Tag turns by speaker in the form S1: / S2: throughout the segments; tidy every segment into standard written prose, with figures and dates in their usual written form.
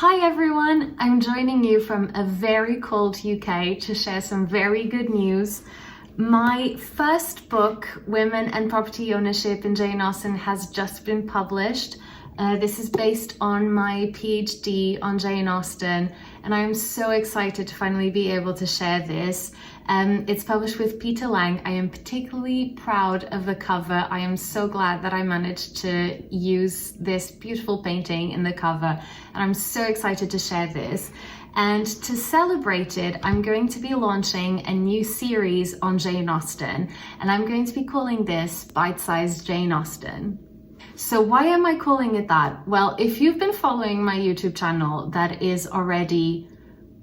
S1: Hi everyone, I'm joining you from a very cold UK to share some very good news. My first book, Women and Property Ownership in Jane Austen, has just been published. This is based on my PhD on Jane Austen, and I am so excited to finally be able to share this. It's published with Peter Lang. I am particularly proud of the cover. I am so glad that I managed to use this beautiful painting in the cover, and I'm so excited to share this. And to celebrate it, I'm going to be launching a new series on Jane Austen, and I'm going to be calling this Bite-Sized Jane Austen. So why am I calling it that? Well, if you've been following my YouTube channel that is already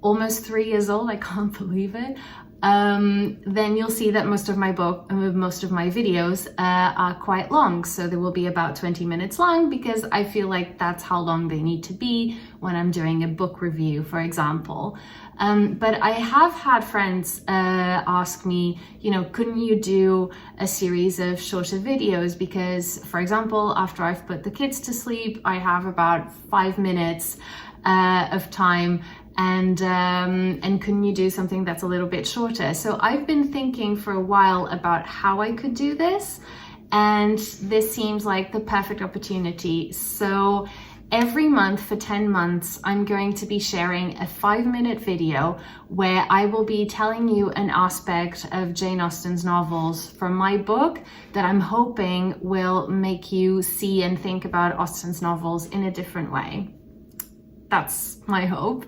S1: almost 3 years old, I can't believe it, then you'll see that most of my videos are quite long. So they will be about 20 minutes long because I feel like that's how long they need to be when I'm doing a book review, for example. But I have had friends ask me, couldn't you do a series of shorter videos? Because, for example, after I've put the kids to sleep, I have about 5 minutes of time, and couldn't you do something that's a little bit shorter? So I've been thinking for a while about how I could do this, and this seems like the perfect opportunity. So every month for 10 months, I'm going to be sharing a 5-minute video where I will be telling you an aspect of Jane Austen's novels from my book that I'm hoping will make you see and think about Austen's novels in a different way. That's my hope.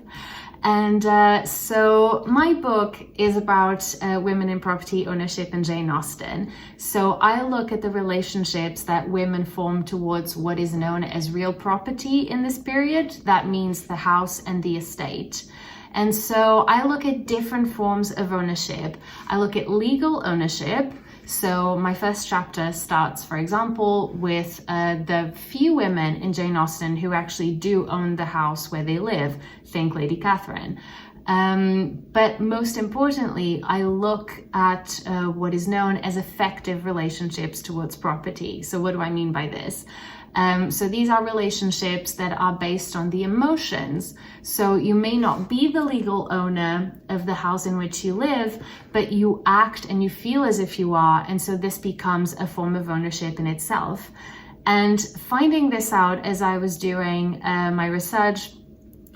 S1: And so my book is about women in property ownership and Jane Austen. So I look at the relationships that women form towards what is known as real property in this period. That means the house and the estate. And so I look at different forms of ownership. I look at legal ownership. So my first chapter starts, for example, with the few women in Jane Austen who actually do own the house where they live. Think Lady Catherine. But most importantly, I look at what is known as effective relationships towards property. So what do I mean by this? So these are relationships that are based on the emotions. So you may not be the legal owner of the house in which you live, but you act and you feel as if you are. And so this becomes a form of ownership in itself. And finding this out as I was doing my research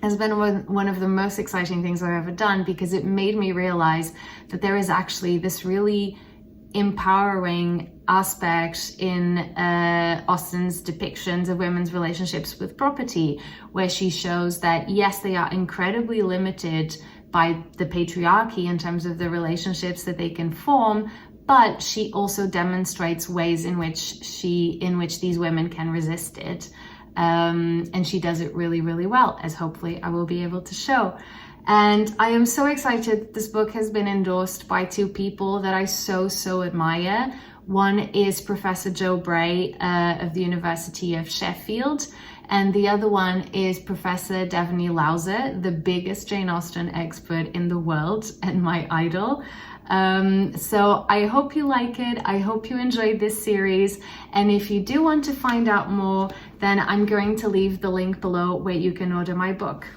S1: has been one of the most exciting things I've ever done, because it made me realize that there is actually this really empowering aspect in Austen's depictions of women's relationships with property, where she shows that yes, they are incredibly limited by the patriarchy in terms of the relationships that they can form, but she also demonstrates ways in which these women can resist it. And she does it really, really well, as hopefully I will be able to show. And I am so excited. This book has been endorsed by 2 people that I so admire. One is Professor Jo Bray of the University of Sheffield, and the other one is Professor Devaney Lauser, the biggest Jane Austen expert in the world and my idol. So I hope you like it. I hope you enjoyed this series. And if you do want to find out more, then I'm going to leave the link below where you can order my book.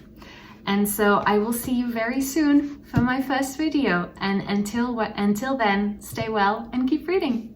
S1: And so I will see you very soon for my first video. And until then, stay well and keep reading.